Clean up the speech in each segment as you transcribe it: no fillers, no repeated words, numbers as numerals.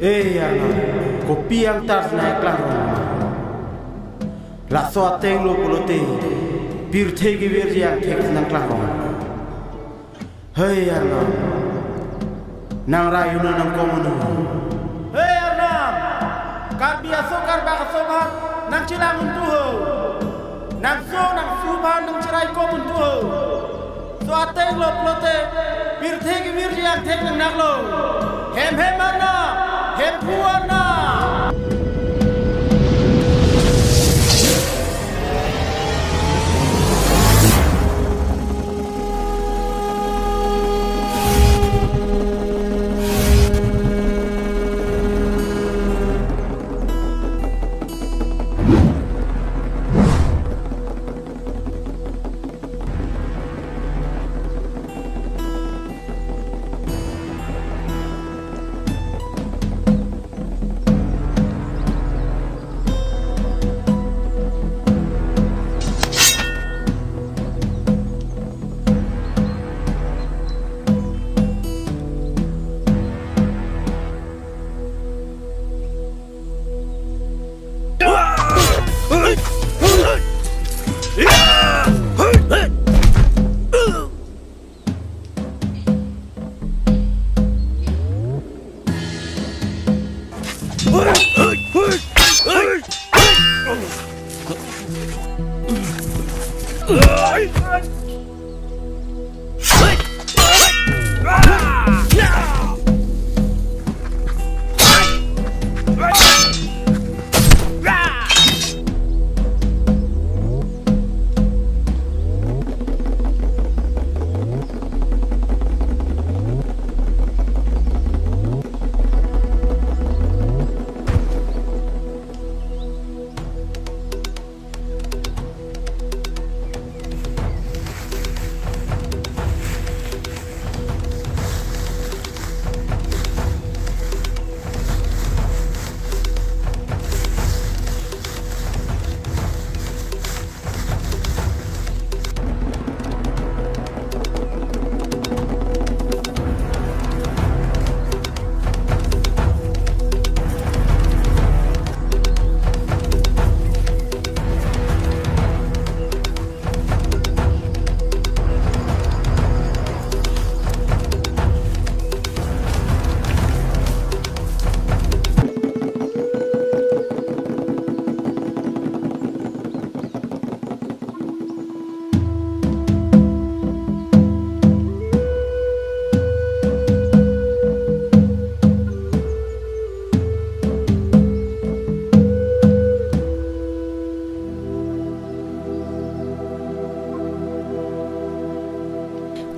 Ano, kopi yang tas naik klaro. La so ateng lo polote, bir thegi bir yang thek nang klaro. Ano, nang rayu nang komunu. Ano, karbi aso karba aso bhan nang cilang untuh. Nang su bhan nang cirai komuntuh. So ateng lo polote, bir thegi bir yang thek nang lo. Hem mana? Hem puana.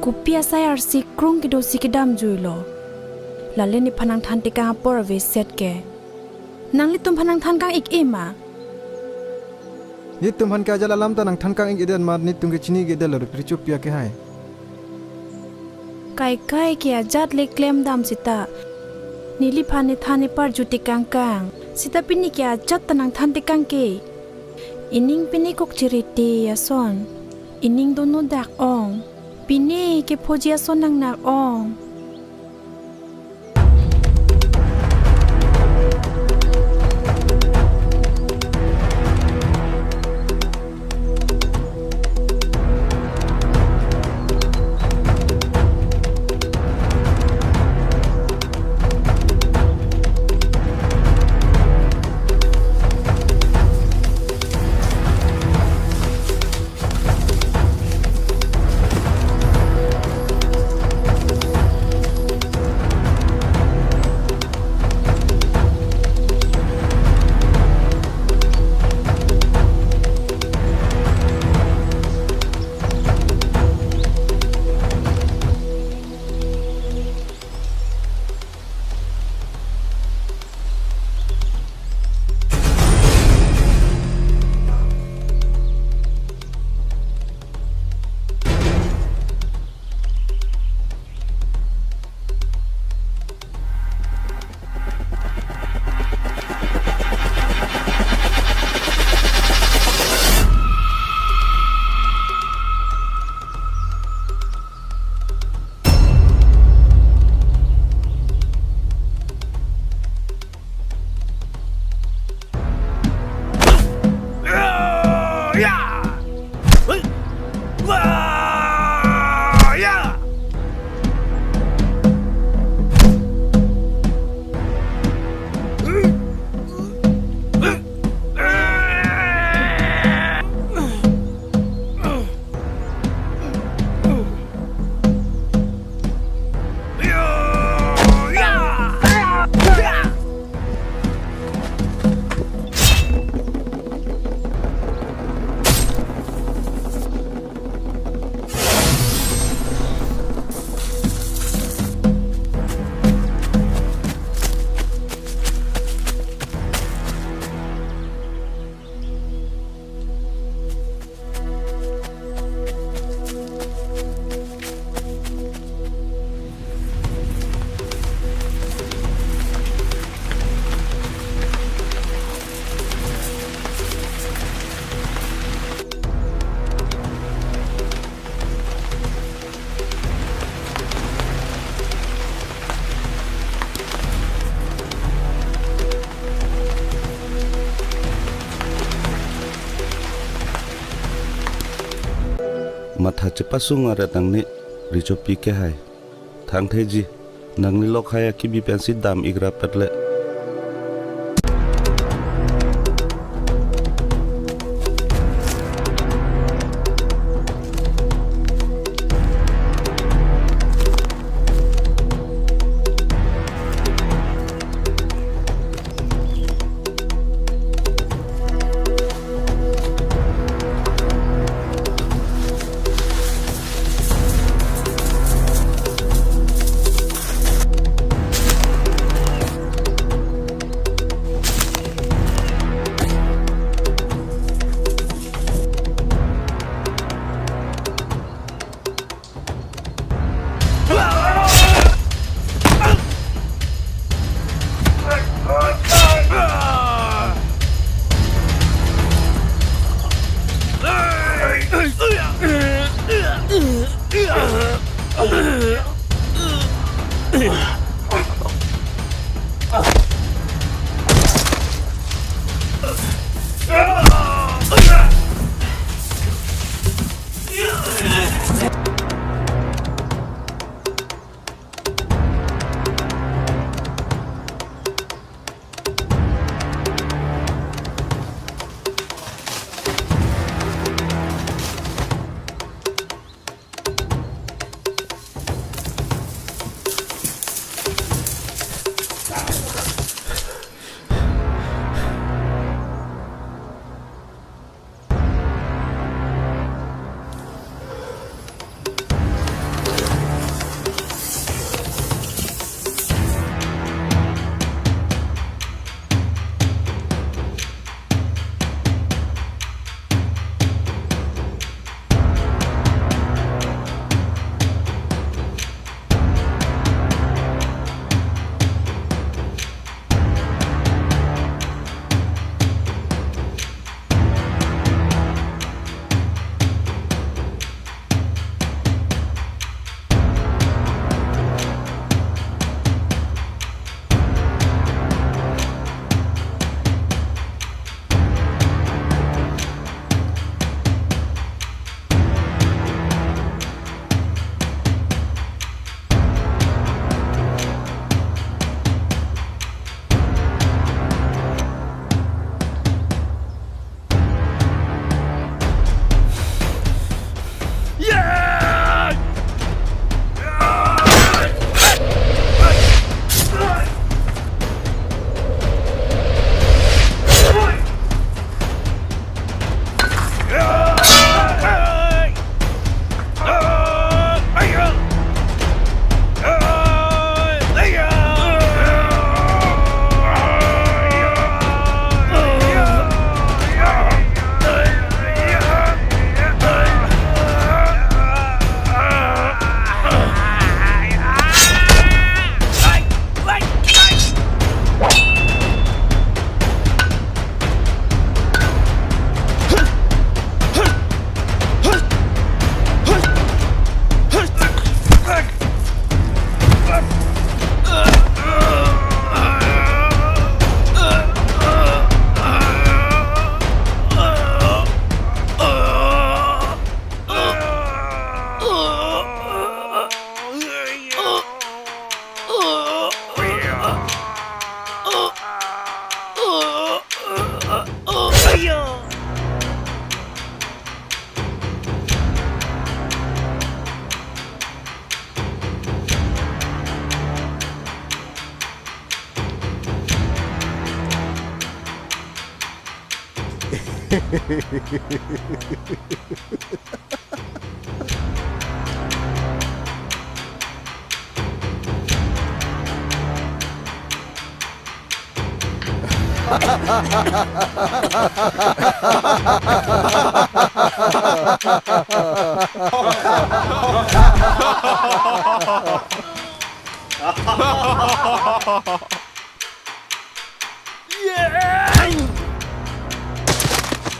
Kupia sayar si krung kido si kidam juilo. Lalu ni panang than tika por ve set ke. Nang li tum panang than kang ik ema. Ni tum han ka jala lam ta nang than kang ik eden mar ni tum ke chini ge del ro prichup ya ke hai. Kai kia jat le claim dam sita. Nili phane thane par juti kang kang. Sita pini kia jat tanang than tikang ke. Ining pini kok chiriti ya son. Ining dono dak ong. Pini ke pojia son nang nak ong. cepat sungar nang ni ricopi ke hai thang theji nang ni lok hai ki bi pensi dam igra perle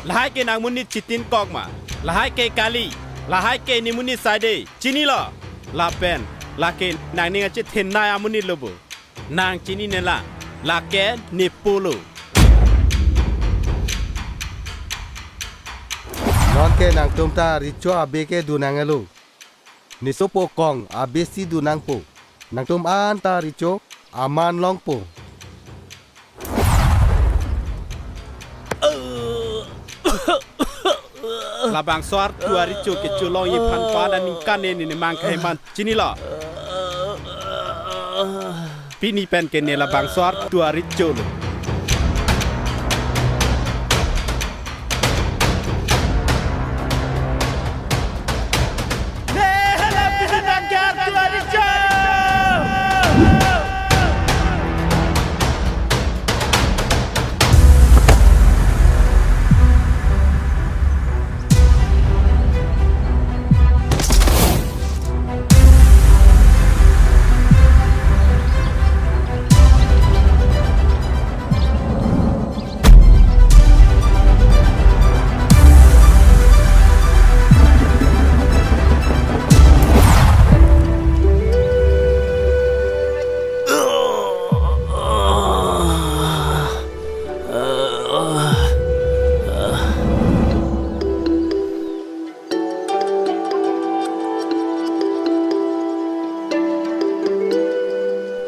Lahai ke nang munit citin kok ma, lahai ke kali, lahai ke ni munit side, cini lo, la pen, la ke nang ni ngacit henna ya munit lobo, nang cini nela, la ke ni polo. Non ke nang tomta richo abe ke dunang elu. Niso po kong abe si dunang po. Nang tom anta richo aman long po. Labang suar tua richo ke culong ye pan pada ningkan ni mang kaiman cini lah. Pini pen ke ne labang suar tua richo.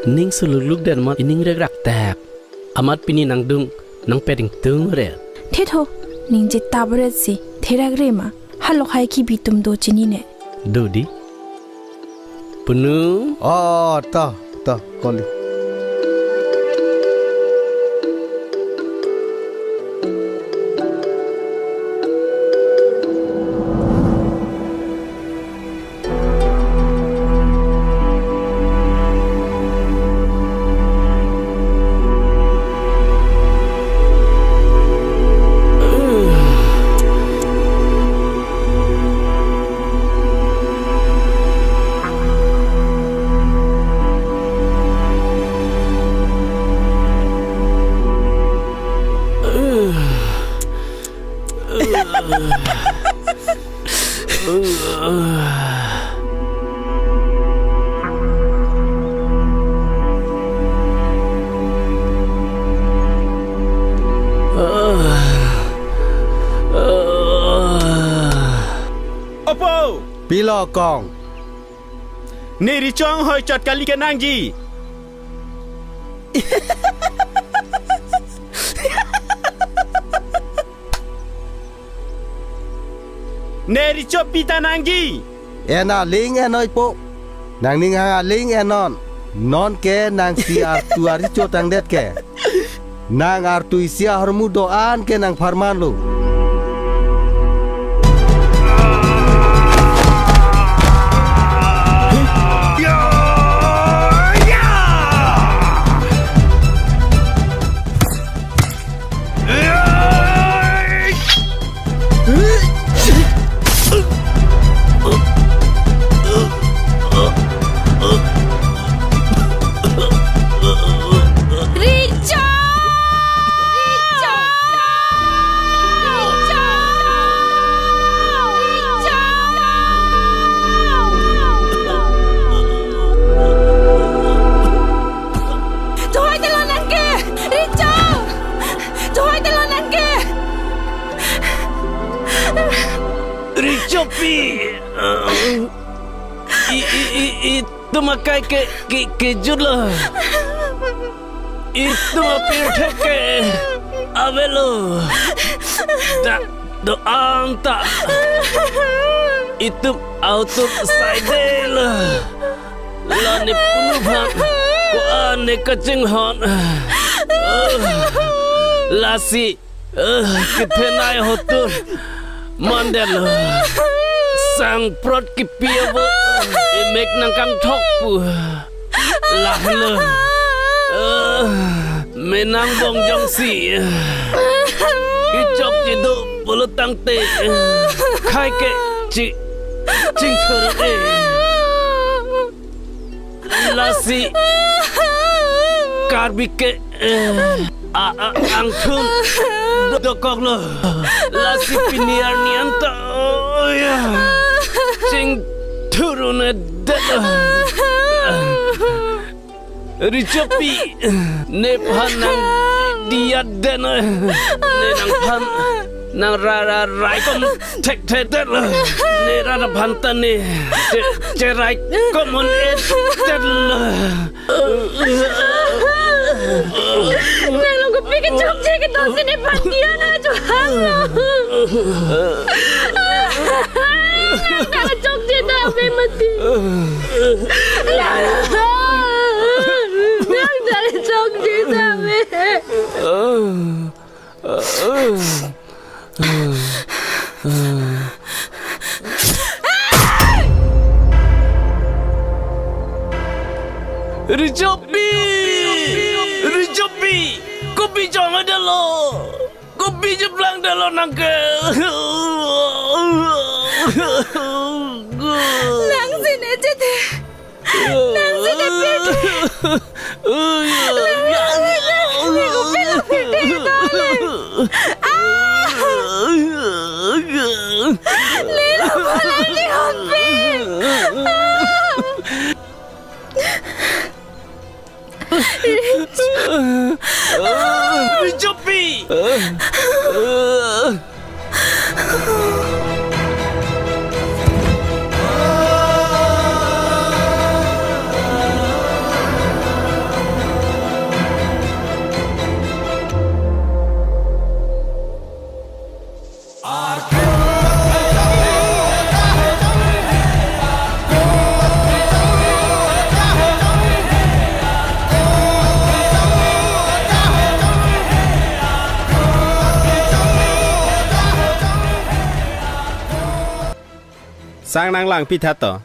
Ning sululuk dan mat ining regrak tak. Amat pini nang dung nang peding tung re. Thetho ning je tabret si therak re ma halok hai ki bitum do chini ne. Dodi. Punu. Oh, ta koli. Opo Pilo kong. ni richong hoi chat kali ke nang ji. Neri pita nanggi. Ena ling enoi po. Nang ning hanga ling enon. Non ke nang si ARTU richo tang det ke. Nang ARTU isia hormu doan ke nang farman lu. Itu makai ke judlo. Itu mapir ke avelo. Tak doang tak. Itu auto side lah. Lani penuhan ko ane kacing hon. Lasi ketenai hotur mandel. Sang prot kipiawo imek nang kang thok pu lah le menang bong jong si kichok jidu bulu tang te khai ke chi ching chur e lasi karbi ke ang thun dokok lo lasi piniar nianta ya Cing turun ada Ricopi Nephanang dia dan Nenang pan nang rai kom tek tet le ni ra bhantan ni che rai kom on tet le nang long ko pi ke chok che ke dos ne bhan diya na jo nang chok che da me mati nang chok che da me Rijopi, kopi jangan dalo, kopi jeblang dalo nangke. nang sini aja deh, nang sini pergi. Lila boleh dihopin. Rijopi. Sang nang lang pitha to.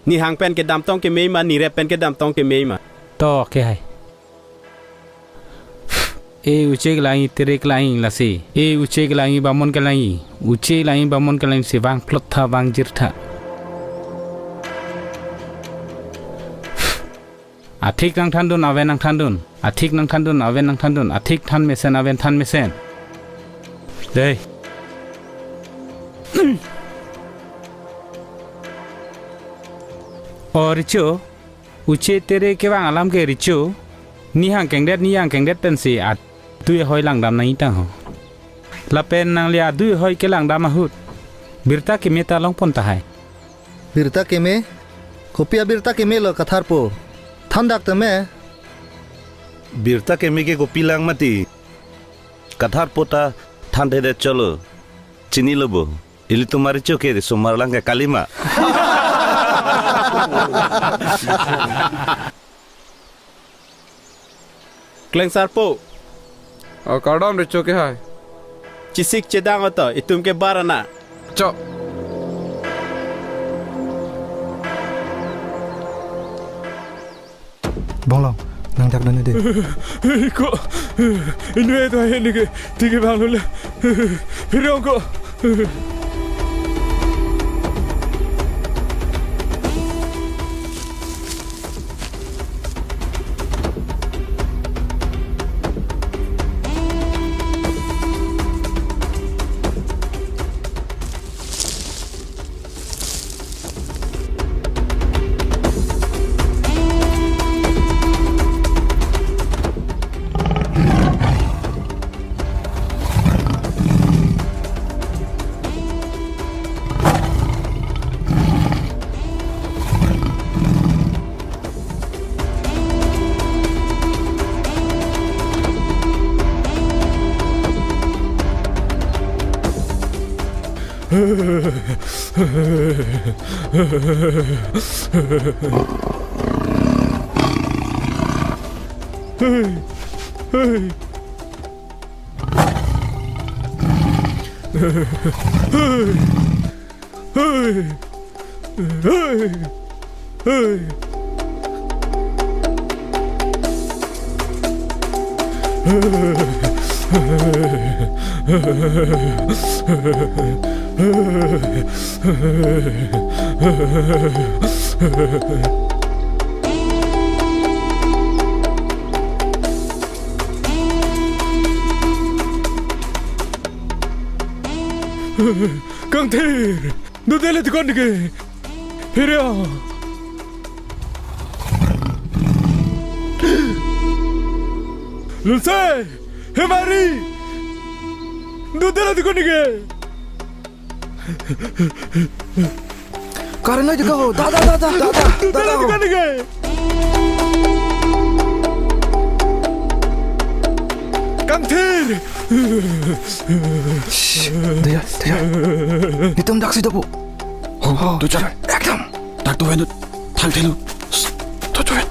Ni hang pen ke dam tong ke mei ma ni rep pen ke dam tong ke mei ma. To ke hai. E uche ke langi tere ke langi lasi. E uche ke langi bamon ke langi. Uche langi bamon ke langi se wang plot tha wang jir tha. Athik nang thandun aven nang thandun. Athik nang thandun aven nang thandun. Athik than mesen aven than mesen. Dei. और रिचो उचे तेरे के वांग आलम के रिचो निहां केंगडेट पेन से आ दुय होय लांगदाम नहीं ता हो लापेन नांग लिया दुय होय के लांगदाम हुत बिरता के मेता लोंग पोंता है बिरता के में कोपिया बिरता के में लो कथार पो थंदाक तमे बिरता के में के गोपी लांग मती कथार पोता ठंडे दे चलो चिनी लोबो इली तुम्हारी चोके रे सोमार लांग के कालीमा Kleng sarpo. Kardam richo ke hai. Cisik cedang oto itum ke barana. Chop. Bonglang, nang jak dane de. Ko ini itu ini ke tiga bang lule. Hirong ko. Kang Thir, do dele te kondige. Piria. Lulse, Hemari. Dudala di koni ke. Karena juga ho. Da. Dudala di koni ke. Kantir. Dia. Itu mendak sih dapu. Tu cak. Ekdom. Tak tu henut. Thang thelu. Tu hen.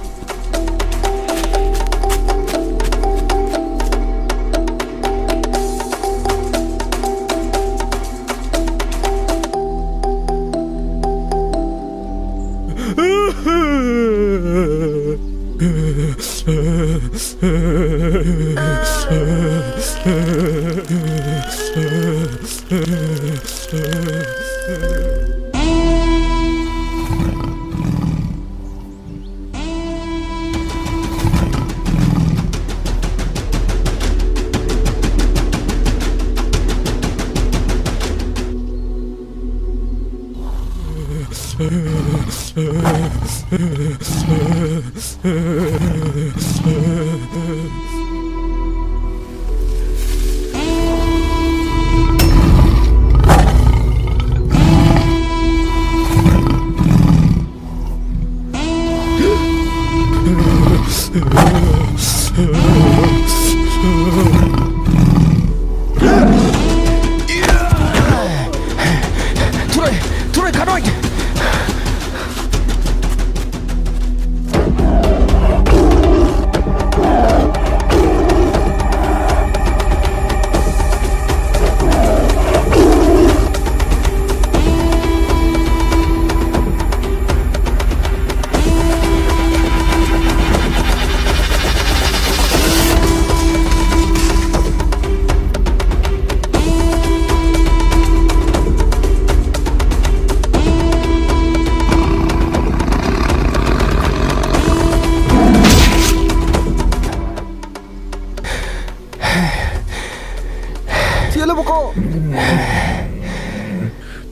Turai kadoi.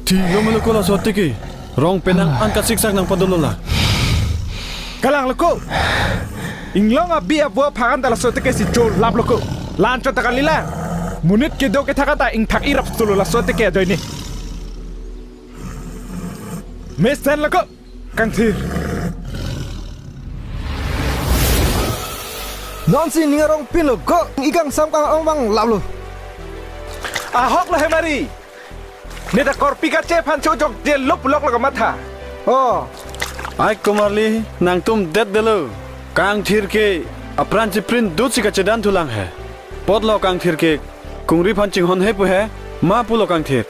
Tiga melukul lah suatu ki. Rong penang angkat siksak nang padulun lah. Kalang loko. Inglong abi abu pakan dalam suatu ke si jol lap loko. Lancar takkan lila. Munit ke do ke takata ing tak irap sulu lah suatu ke ada ini. Mesan loko. Kantir. Nonsi ningarong pin lo go igang samkang ong lap lo. Ahok lah hemari. Neta korpi kace panco jok je lup lok laga matha. Oh, Ai kumarli nang tum det delo. Kang thir ke apran print दूध सी का चेदान तुलांग है. Pod lo kang thir ke kungri panching hon he pu है. Ma pulo kang thir.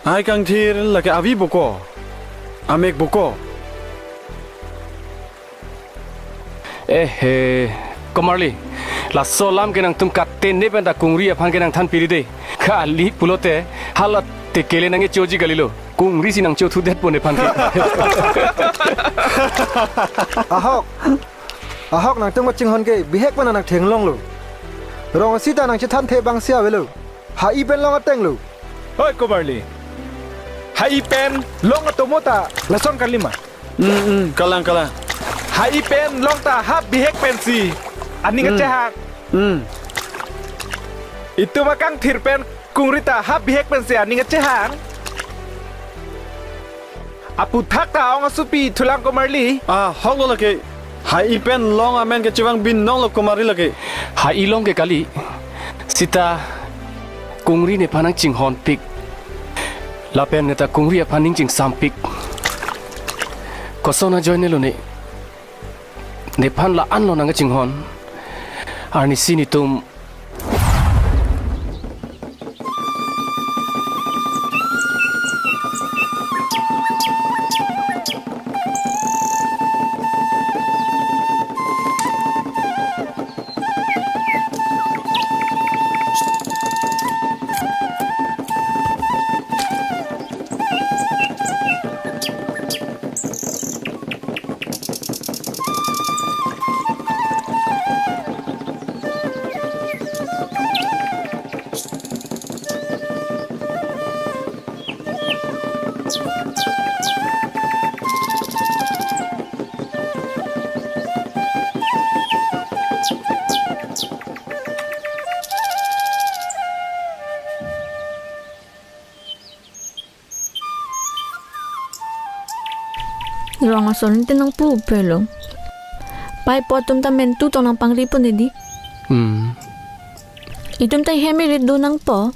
Ai kang thir lake avi boko. Amek boko. Komarli, la solam ke nang tum katte ne benda kungri aphan ke nang than piri de. Kali pulote halat te kele nang e choji galilo. Kungri si nang chothu det pone phan ke. Ahok nang tum ching hon ke bihek mana nang theng long lo. Rong sita nang chithan the bang sia velo. Ha I pen long ateng lo. Oi Komarli. Hai pen long atomota lason kalima. Kalang. Hai pen long ta hab bihek pensi. Ani ngecehak. Itu makang thir pen kungrita hab bihek pensi ani ngecehak. Apu thak ta ong supi thulang Komarli. Hok lo lake. Hai pen long amen ke chiwang bin nong lo kumari lake. Hai long ke kali. Sita kungri ne phanang ching hon pik. Lapen neta kungri aphaning ching sampik. Kosona joine lo ne. Ne phan la an lo nang ching hon. Arni sini tum rong ason tenang pu pelo. Pai potom ta mentu tonang pangripon di. Itum tay hemirit do nang po.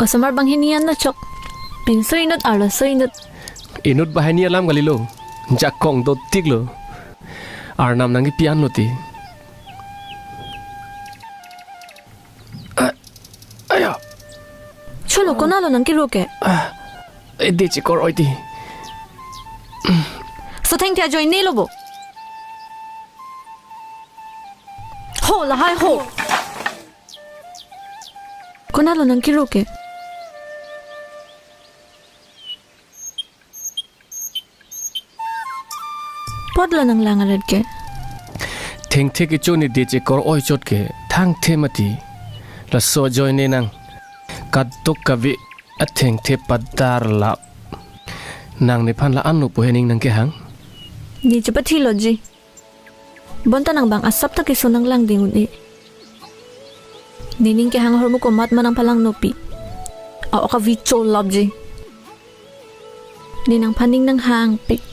O samar bang hinian na chok. Pinso inot ala so inot. Inut bahani alam galilo. Jakong do tiglo. Arnam nangi piano ti. Ayo. Cholo konalo nang kiroke. Edi chikor oiti. So thank you join ne lobo. Ho la hai ho. Konalo nang kiroke. Podla nang langared ke. Theng the ke choni de chikor oi chot ke thang the mati. La so join ne nang. Katuk kavi atheng the padar la. Nang ne phan la anu po hening nang ke hang. Ni cepat hiloji. Bonta nang bang asap ta ke sonang lang dingun e. Nining ke hang hormo ko mat manang palang nopi. Aw ka vicho labji. Ninang paning nang hang pik.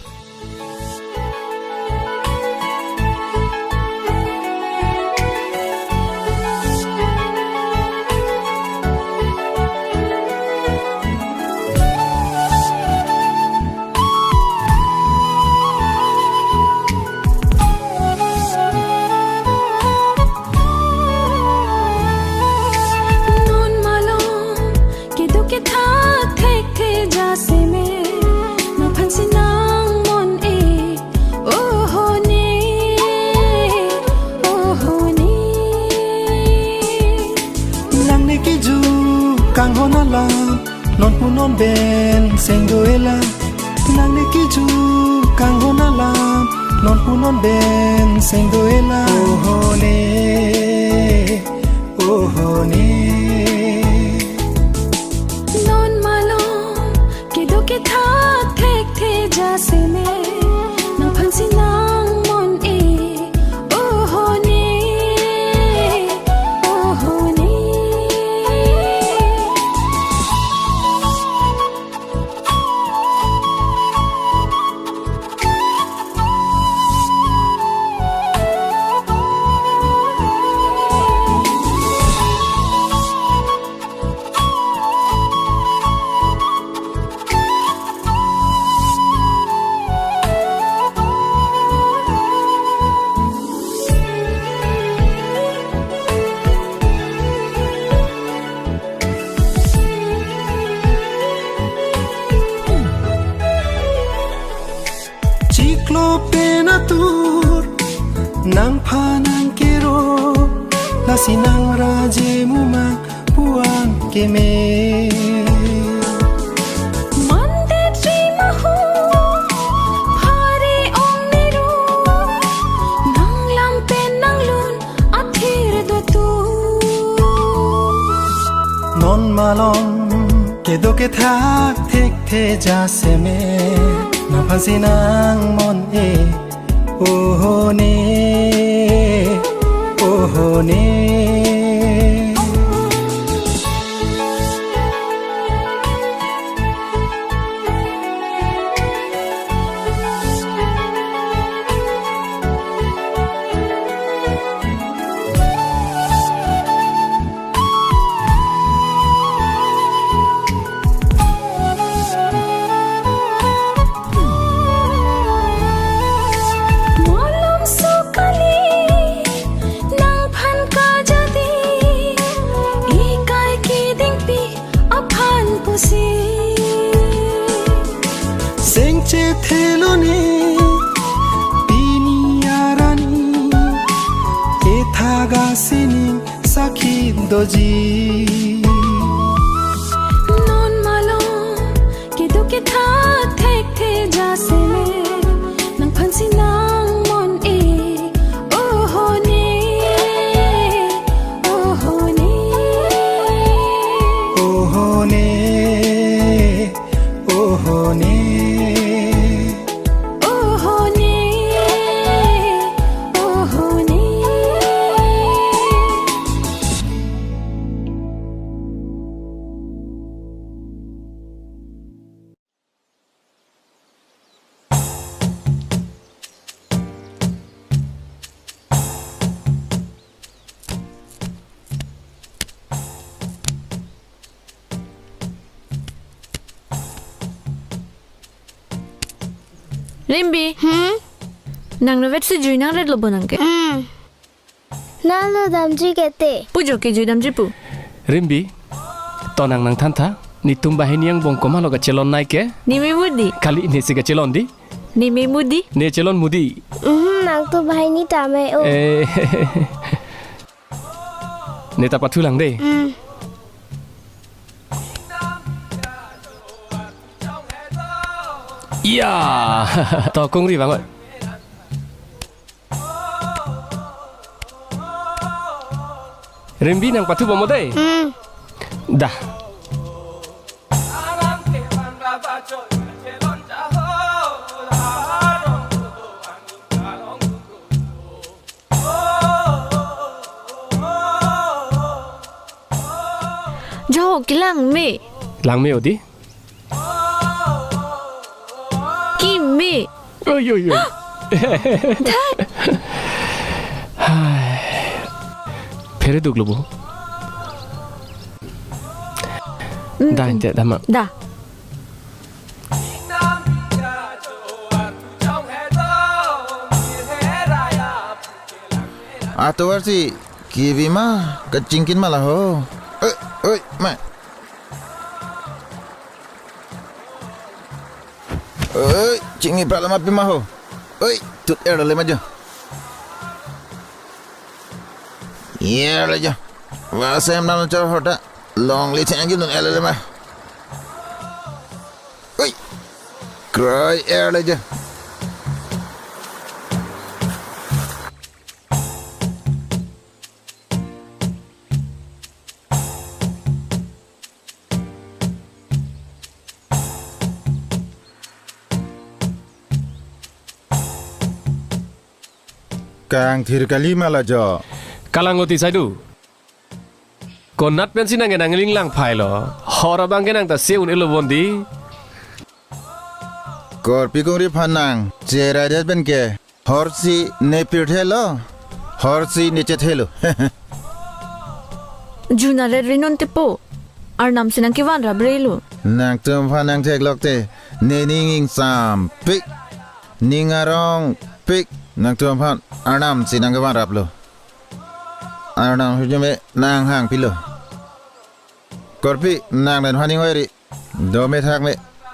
Non punon ben sengoela nang nikiju kang honalam non punon ben sengoela ohone non malom kido ke tha thek the jase me nang phansi nang mon e ohone nang panang kero nasinang raje mumang puang keme mande trima hu phare ong niru nang lam pen nang lun athir do tu non malong kedo ke thak thek the jase me na phasinang mon e ohone doji non malom kido ke tha thek the jase me nang phansi nang mon e ohone Rimbi. Nang no vet si jui nang red lobo nang ke. Nalo damji kete. Pujo ke jui damji pu. Rimbi. Tonang nang tanta. Ni tumba heniang bong koma lo ka celon naik ke? Ni me mudi. Kali ini si ka celon di? Ni me mudi. Ni celon mudi. Nang tu bahai ni tame o. Ni tapat tulang deh. Iya, to kong ri banget. Rimbi nang patu bomo deh. Dah. Jo kilang me. Lang me odi. Me. Oi. Pere duk lobo. Dah ente dah mak. Dah. Atau versi kiwi mah kecingkin malah ho. Oi, mak. Oi, cingi pak lama pi maho. Oi, tut air dalam aja. Iya aja. Wah, saya nak cakap hoda. Long licin aja nun air dalam ah. Oi, cry air aja. Kang thir kali malah jo. Kalang oti saidu. Konat pensi nang enang linglang phai lo. Hora bang kenang ta seun elo bondi. Kor pikuri phanang. Chera jas ben ke. Horsi ne pirthelo. Horsi niche thelo. Juna red rinon tepo. Arnam sinang kiwan rabrelu. Nang tum phanang thek lokte. Ne ninging sam pik. Ningarong pik. Nang tum phan Arnam sinang kiwan raplo. Arnam hujume nang hang pilo. Korpi nang dan haning wari. Do me thak me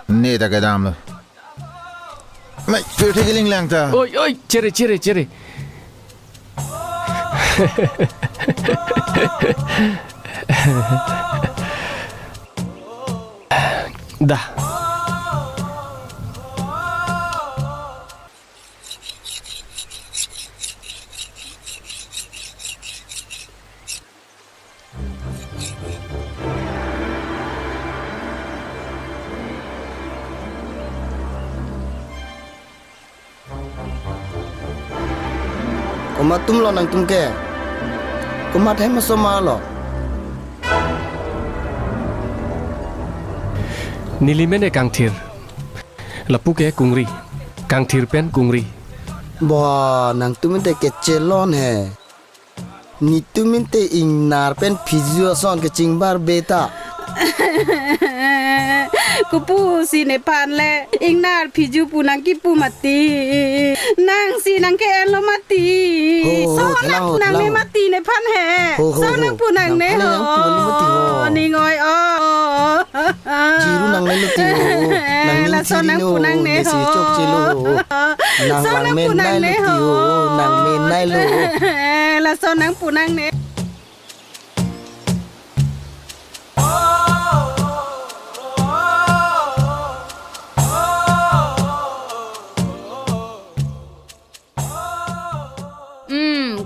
ne ta kadam lo. Mai pirthi giling lang ta. Oi, cere. Dah. Kuma tum lo nang tum ke. Kuma thay masoma lo. Nilimene kang thir. Lapu ke kungri. Kang thir pen kungri. Wah, nang tu minte ke celon he. Ni tu minte ing nar pen phizio son ke cingbar beta. Kupu si nepan le ingnar phiju punang ki pu mati nang si nang ke lo mati so nang punang me mati nepan he so nang punang ne ho ni ngoi o jiru nang le ti nang la so nang punang ne ho chok chelo nang lang men nai le ti ho nang men nai lo la so nang punang ne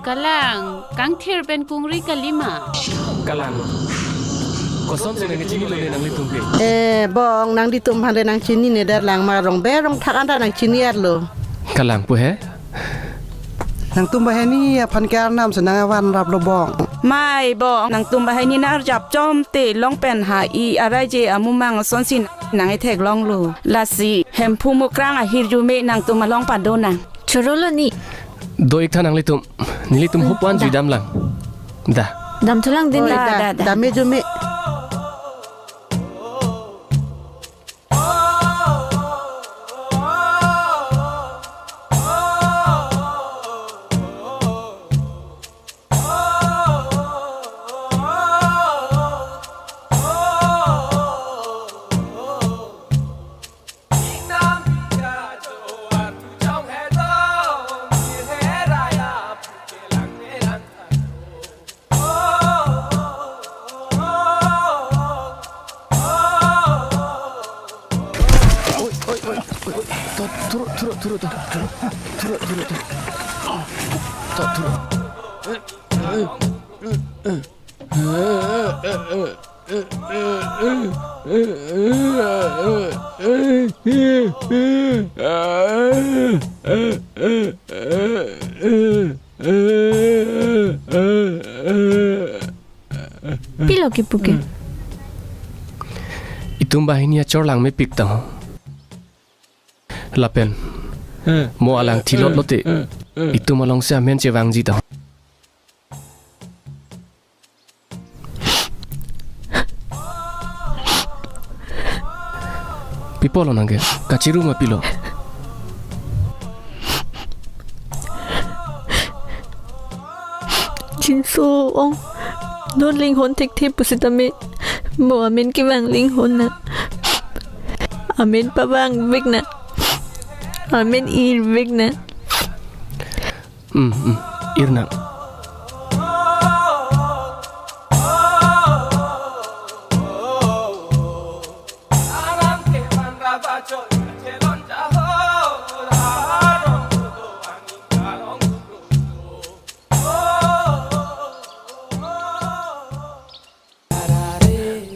Kalang, kang thir pen kungri kalima. Kalang. Kosom se nang chini lo nang litum ke. Bong nang ditum hande nang chini ne dar lang ma rong be rong thak anda nang chini ar lo. Kalang pu he. Nang tum bah ni phan kar nam senang wan rap lo bong. Mai bong nang tum bah ni nar jap chom te long pen ha I arai je amumang son sin nang ai thek long lo. La si hem phu mo krang a hir ju me nang tum ma long pan do nang. Chorolo ni. Do ik thanang litum. Ni litum hopwan ju dam lang. Dah. Dam tulang din da. Dame ju me. Pilo ke puke. Itum bahini acor lang me pik tang. Lapen. Mo alang tilot lote. Itum along se amen che wang ji tang. Pipolo nangge. Kaciru ma pilo. Jinso ong. Don linh hồn thích thiếp pusitame. Mo amen ki wang linh hồn na. Amen pa wang vik na. Amen ir vik na. Irna.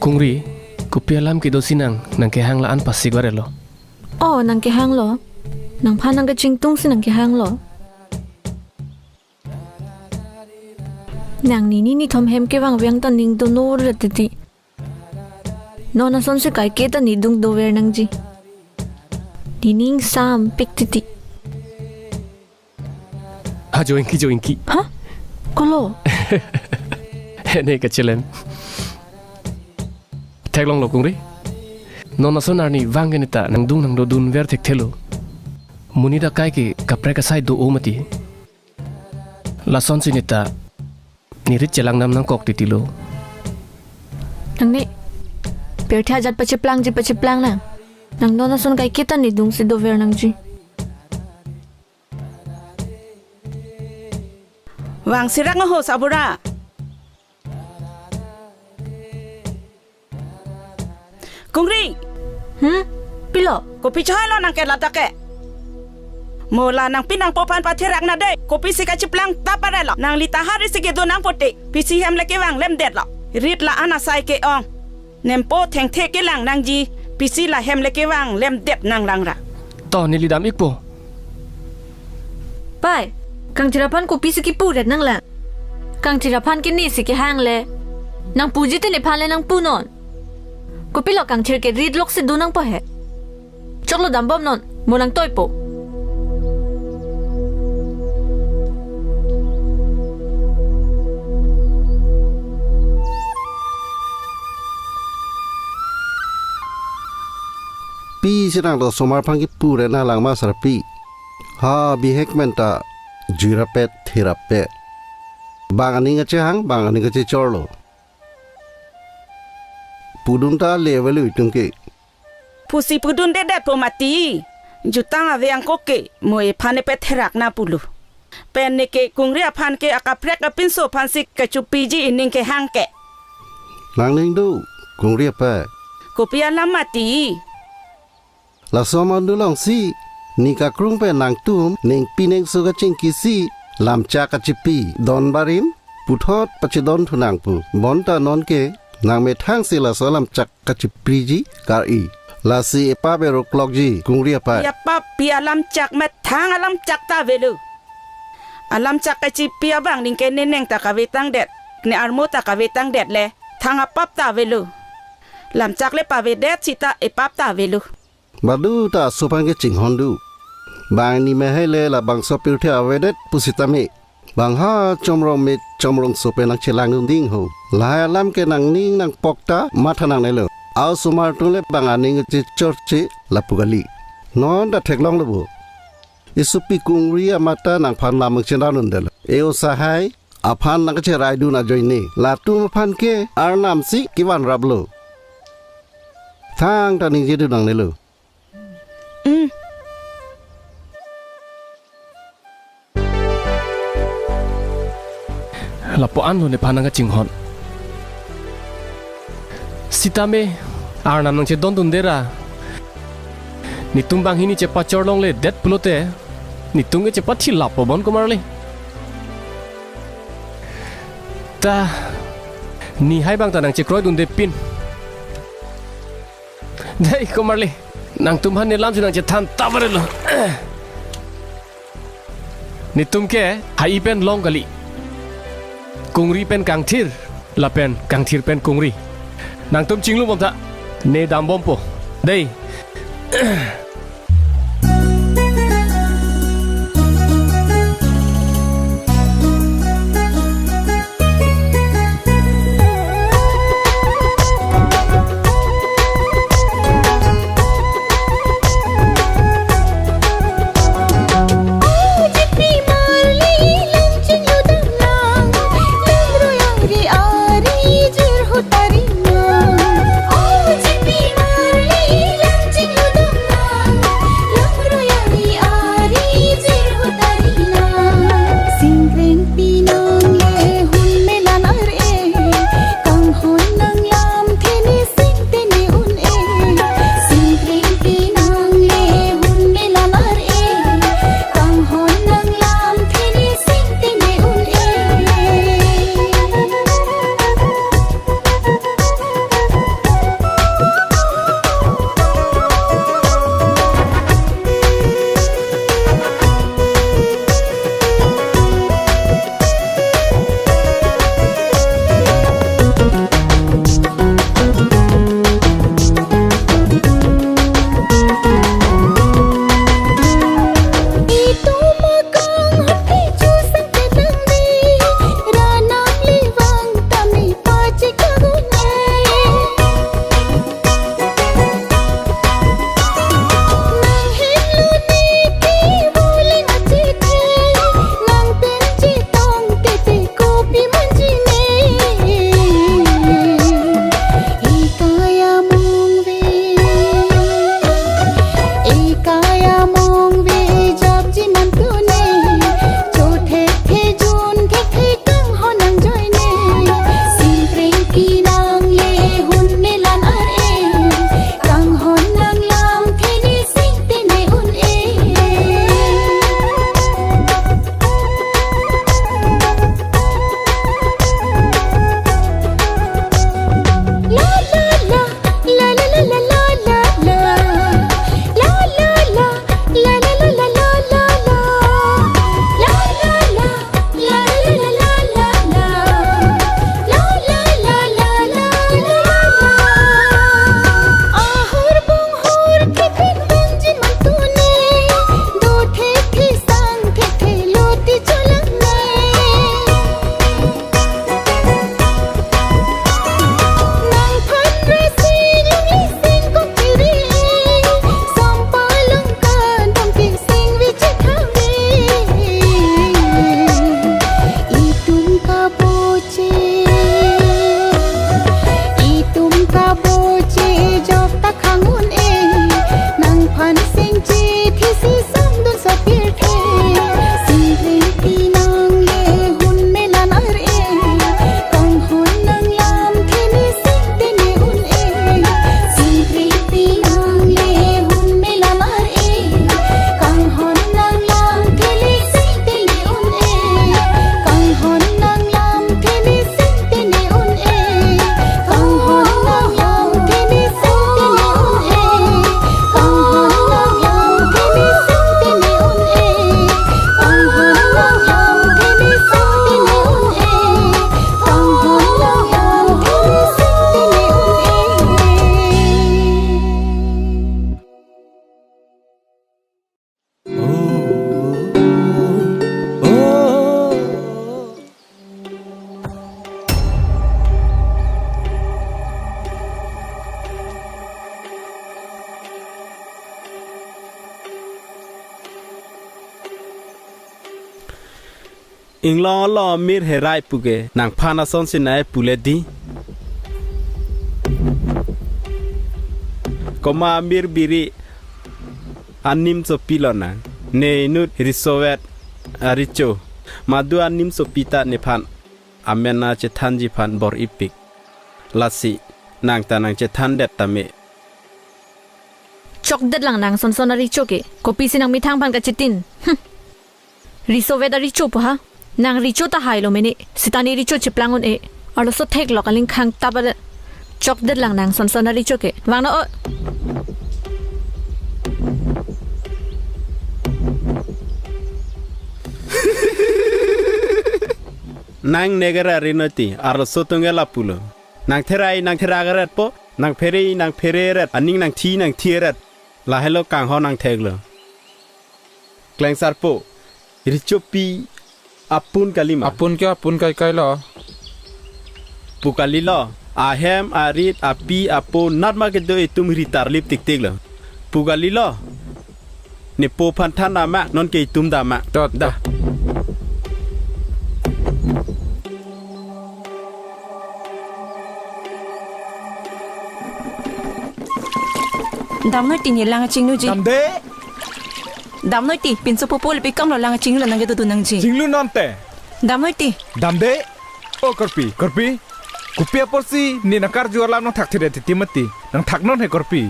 Kungri, kupi alam ki dosinang nang ke hang laan pasti gore lo. Oh, nang ke hang lo. Nang pa nang ke chingtung si nang ke hang lo. Nang ni thom hem ke wang wyang tan ning do no re ti. No na son se kai ke ta ni dung do wer nang ji. Ning sam pik ti. Ha jo inki. Ha? Kolo. Hene ka chilem. Thek long lo kungri. Nona sonar ni wangenita nang dung nang do dun ver thek thelo. Munida kai ki kapre ka sai do omati. La son sinita ni rit chelang nam nang kok titilo. Nang ni per thia jat pachiplang na. Nang nona son kai kita ni dung si do ver nang ji. Wang sirak ngo sabura. Kungri. Pilo. Kopi choy lo nang ke lata ke. Mola nang pinang popan patirak na de. Kopi si kaciplang tapare lo. Nang lita hari sige do nang pote. Pisi hem leke wang lem det lo. Rit la ana sai ke ong. Nempo theng the ke lang nang ji. Pisi la hem leke wang lem det nang lang ra. To ni lidam ikpo. Pai. Kang tirapan kopi si ki puret nang la. Kang tirapan ki ni si ki hang le. Nang puji te le phan le nang punon. Kopi lo kang chir ke rid lok si dunang po he. Chok lo dambom non, mo nang toy po. Pi sinang do somar pangi pure na lang masar pi. Ha bihek menta jirapet thirapet. Bangani ngachang bangani ngache chorlo. Pudunta level itungke. Pusi pudun de po mati. Jutang ave ang koke mo e phane pe therak na pulu. Pen ne ke kungri aphan ke akaprek apin so phansik ke chupi ji ining ke hang ke. Lang ning du kungri apa. Kopia lam mati. La soman du long si ni ka krung pe nang tum ning pineng suga chingki si lam cha ka chipi don barim puthot pachidon thunang pu bonta non ke nang me thang si la solam chak ka chipri ji kar i la si pa be ro klok ji kungri apa ya pa pi alam chak met thang alam chak ta velu alam chak ka chipi abang ning ke neneng ta ka vetang det ne armo ta ka vetang det le thang apap ta velu lam chak le pa ve det sita e pap ta velu badu ta supang ke ching hondu bang ni me hele la bang so pil thia vedet pusitame bang ha chomrong sope nang chelang ding ho la lam ke nang ning nang pokta mathanang nelo au sumar tule bang aning che chorche la pugali non da theklong lobo isupi kungri amata nang phan lam chena nun del eo sahai aphan nang che rai du na joine la tu phan ke arnam si kiwan rablo thang ta ning je du nang nelo Lapo anu ne pananga cinghon. Sitame arnam nang che don dundera. ni tumbang hini cepat corlong le det pulote ni tungge cepat silap pobon komarli ta ni hai bang tanang cekroi dun de pin dei komarli nang tumhan ni lam sinang cethan taware lo ni tumke hai pen long kali kungri pen kangthir la pen kangthir pen kungri nang tum chinglu bom ta ne dam bom po deiอิงล้อล้อมีดเฮไรปุเกนางพานาซอนสินายปุเลดีก็มามีดบิริอันนิมโซปิลอนังเนนุดริโซเวตอาริโจมาดูอันนิมโซปิตาเนพันอเมนาเจทันจิพันบอร์อิปิกลาสินางตานางเจทันเด็ดตาเม chok det lang nang son son richo ke kopi sinang mitang pan ka chitin riso veda richo pa ha nang richo ta hai lo meni sitani richo chiplangon e alo so thek lo kaling khang tabal chok det lang nang son son richo ke wang na o nang negara rinoti aro so tungela pulo nang therai po nang pheret aning nang thieret la hello kang ho nang theglo kleng sarpo richopi apun kalima apun kai lo pukali lo ahem arit api apo nat ma ke do tum ritar lip tik tik lo pukali lo ne po phan than na ma non ke tum da ma tot da dam noi ti ni lang ching nu ji dam noi ti pin so popo le pe kam lo lang ching lo nang ge tu nang ji ching lu non te dam noi ti dam de o korpi kupia porsi ni nakar juar lam nang thak thire ti timati nang thak non he korpi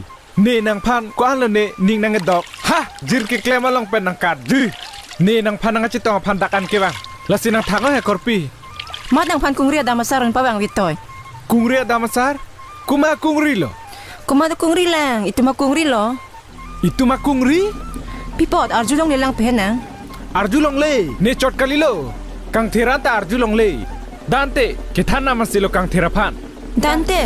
ni nang phan ko an lo ne ning nang dok ha jir ke klema long pen nang kat ji ni nang phan nang chi tong phan dakan ke bang la si nang thak he korpi mat nang phan kung ria damasar pa bang vitoy kung ria damasar kuma kungri lo kuma da kungri lang itu ma kungri lo itu ma kungri pipot arju long le lang pe na arju long le ne chot kali lo kang thera ta arju long le dante ke thana masilo kang thera phan dante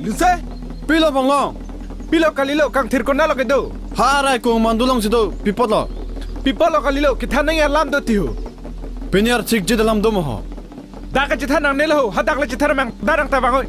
Lunse pilo bonglong pilo kalilo kang thir kona lo ke do harai ko mandulong sido pipolo kalilo ke thana ya lam do tiu penyar chik je dalam do mo da ka chithana nang nelo hadak le chithana mang darang ta bangoi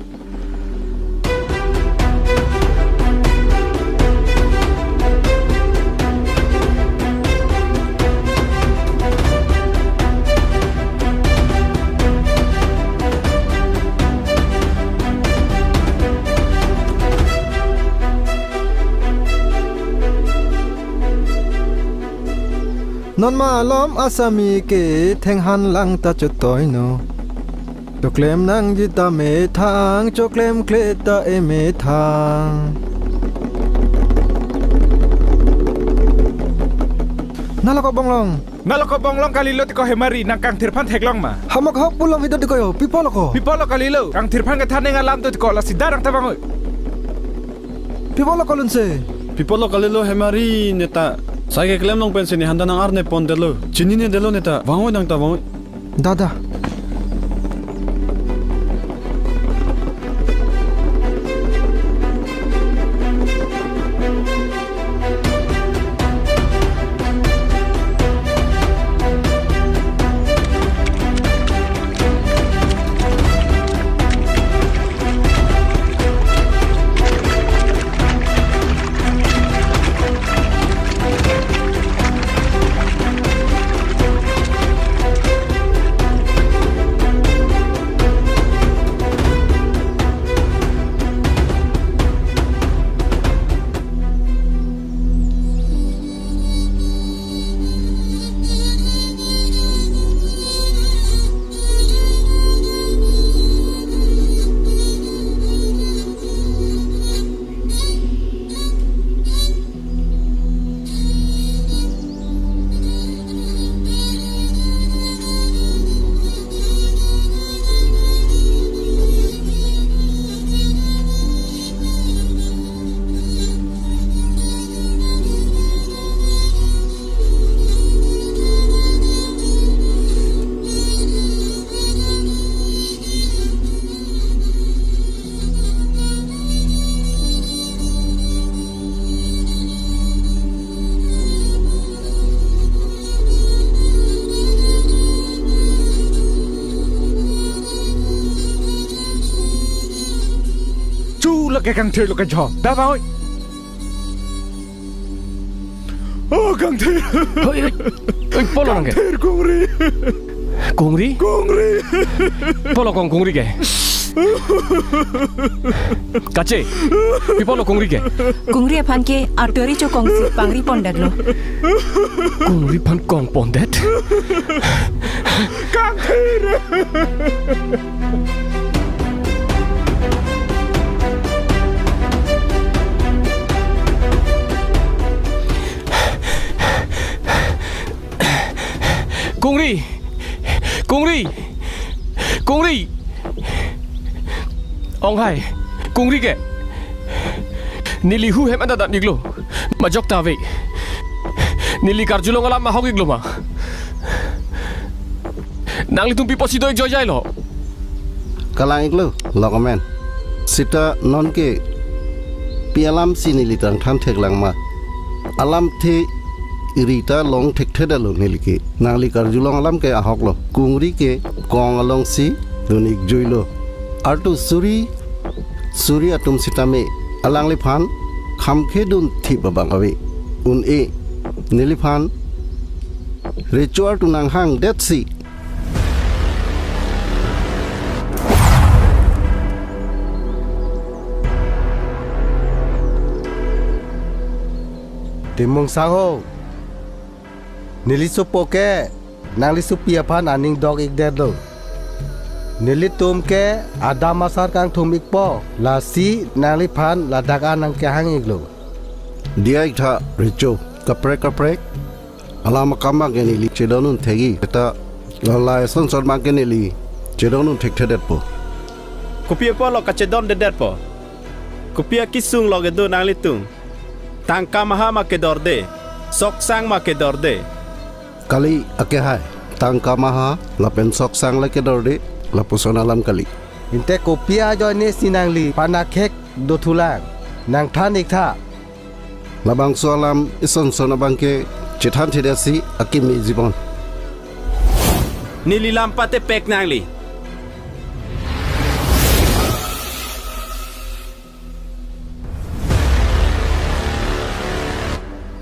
non ma lom asami ke theng han lang ta chu toy no to klem nang ji ta me thang cho klem kle ta e me thang nalako bonglong kalilo ti ko hemari nang kang thirphan theklong ma hamak hok pulom hidot ko yo pipolo kalilo kang thirphan ka thane nga lam to ko la sidarang ta bangoi pipolo kolunse pipolo kalilo hemari neta Saya klaim long pensi ni handa nang arne pon delo. Chini ne delo neta wangoi nang ta wangoi. Dada. cái căng thề lo cái giò đã vào căng thề ôi bolo nang thề kung ri Kungri? Polo kong kungri ke? Kace, pipolo kungri ke? Kungri apan ke arturi cho kong si pangri pondat lo. Kungri pan kong pondat? Kang Thir. Kungri. Ông hai, Kungri ke? Nili hu hem anda niglo. Majok ta ve. Nili karjulo ngalam ma hogiglo ma. Nangli tumpi posi doi joy jai lo. Kalang iglo, lokomen. Sita non ke pialam sini litang than thek lang ma. Alam the irita long thek theda lo niliki. Nangli karjulo ngalam ke ahok lo. Kungri ke kong along si donik joy lo. ARTU suri atum sitame alang liphan kham khedun thi babang awe un e niliphan rechuar tunang hang det si timung sango nilisupoke nanglisupia phan aning dog ik dedo Nilitum ke ada masar kang tumik po la si naliphan la dagan nang kahang iglo. Dia ikha richo kaprek alama kama geni li chedonun thegi ta la son ma geni li chedonun thek thedet po. Kupia po lo ka chedon dedet po. Kupia kisung lo gedo nang litung. Tangka maha ma ke dorde. Sok sang ma ke dorde. Kali ake hai tangka maha la pen sok sang la ke dorde. Lapuson alam kali. Inte kopia jo ni sinangli panakek do tulang nang thanik tha. Labang soalam ison sona bangke cethan thedasi akimi jibon. Nili lampate pek nangli.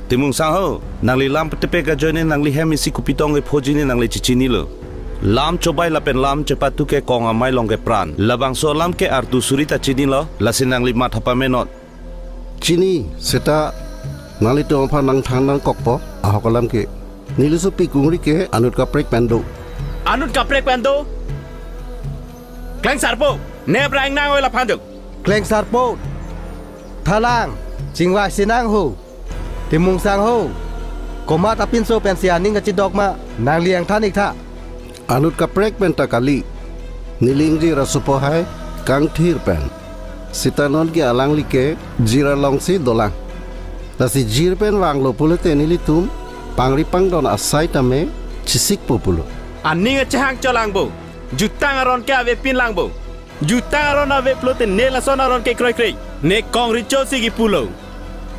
Timung sangho nangli lampate pek ajone nangli hemisi kupitong e phojini nangli chichini lo. Lam cobai lapen lam cepat tu ke kong amai long ke pran. Labang so lam ke ARTU surita cini lo. Lasinang lima thapa menot. Cini seta nali to ampa nang thang nang kokpo. Ahok lam ke nilusu pi kungri ke anut kaprek pendo. Anut kaprek pendo? Kleng sarpo. Ne brang nang oi la phanduk. Kleng sarpo. Thalang jingwa sinang ho. Timung sang ho. Koma tapin so pensianing ka cidok ma nang liang thanik tha. Anut kaprek pen takali nilingji rasupo hai kang thir pen sitanon ki alang like jira long si dolang lasi jir pen wang lo pulete nilitum pangri pang don asai tame chisik populo aning chahang cholang bo jutang aron ke ave pin lang bo jutang aron ave plote nela son aron ke kroi ne kong richo sigi pulo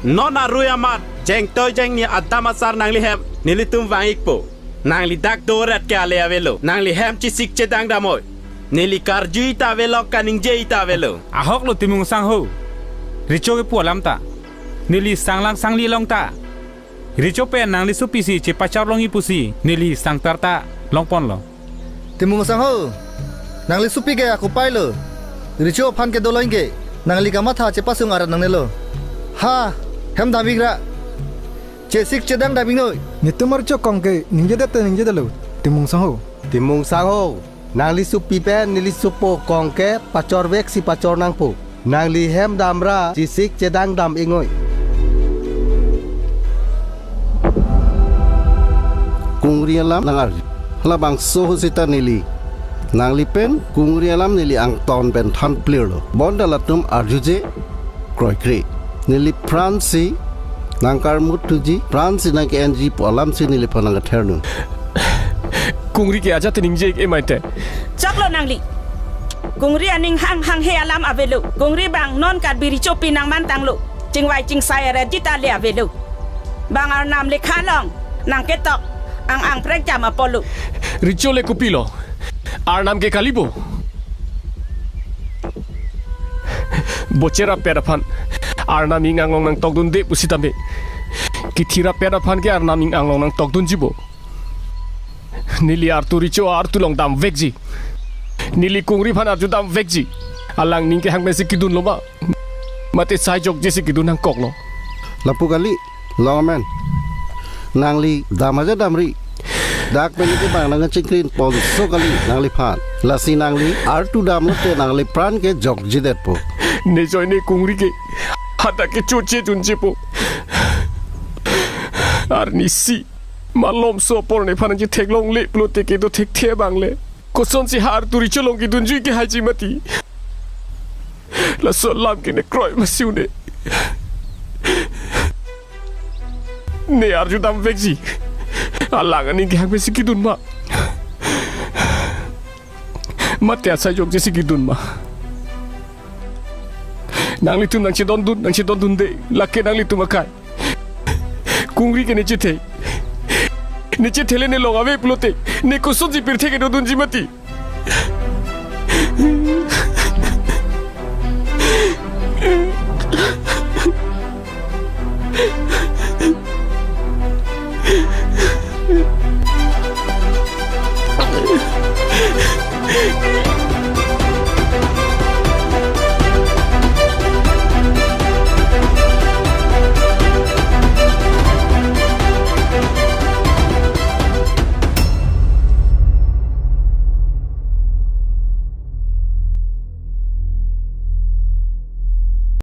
non aruya mat jeng toy jeng ni adama sar nangli hem nilitum wang ikpo Nangli dak dorat ke ale avelo. Nangli hem chisik cedang damoy. Nili karju ita avelo kaning je ita avelo. Ahok lo timung sang ho. Richo ke pualam ta. Nili sanglang sangli long ta. Richo pe nangli supisi ce pacar long ipusi. Nili sang tarta long pon lo. Timung sang ho. Nangli supi ke aku pai lo. Richo pan ke doloing ke. Nangli kamatha ce pasung arat nang nelo. Ha, hem davigra. Cesik cedang dabing noi. Nitumar cokong ke ninja dalo. Timung sango. Nangli supi pen nili supo kong ke pacor vek si pacor nang po. Nangli hem damra cisik cedang dam ingoi. Kungri alam nangar. Labang soho sita nili. Nangli pen kungri alam nili ang ton pen than plir lo. Bonda latum arjuje kroi kri. Nili pransi Nangkar mutuji Pransi nang NG po alam sini lipa nang ternu. Kungri ke aja tening je ke maite. Chaklo nangli. Kungri aning hang he alam avelu. Kungri bang non karbi richo pinang mantang lu. Jingwai jing saya rejita le avelu. Bang arnam le khalong nang ketok ang prek jam apolu. Richo le kupilo. Arnam ke kalibo. Bocera perapan. Arnaming anglong nang togdun de pusitame. Kitira perapan ke arnaming anglong nang togdun jibo. Nili ARTU richo ARTU long dam vekji. Nili kungri phan ARTU dam vekji. Alang ning ke hang mesi kidun lo ba. Mate sai jok jesi kidun hang kok lo. Lapu kali longamen. Nangli dam aja damri. Dak peniti bang nang cingkrin pon so kali nangli phan. Lasi nangli ARTU dam lo te nangli pran ke jok jidet po. Ne joy ne kungri ke hata ke choche junje po. Arnisi malom so por ne phan ji thek long le plo te ke do thek the bang le. Ko son si har tu ri cholong ki dun ju ke haji mati. La so lam ke ne kroi masiu ne. Ne arju dam vekji. Alang ani ke hang besi ki dun ma. Mate asai jok jesi ki dun ma. Nang litum nang chidon dun de lakke nang litum akai kungri ke niche thele ne longawe plote ne ko sonji pirthe ke dun jimati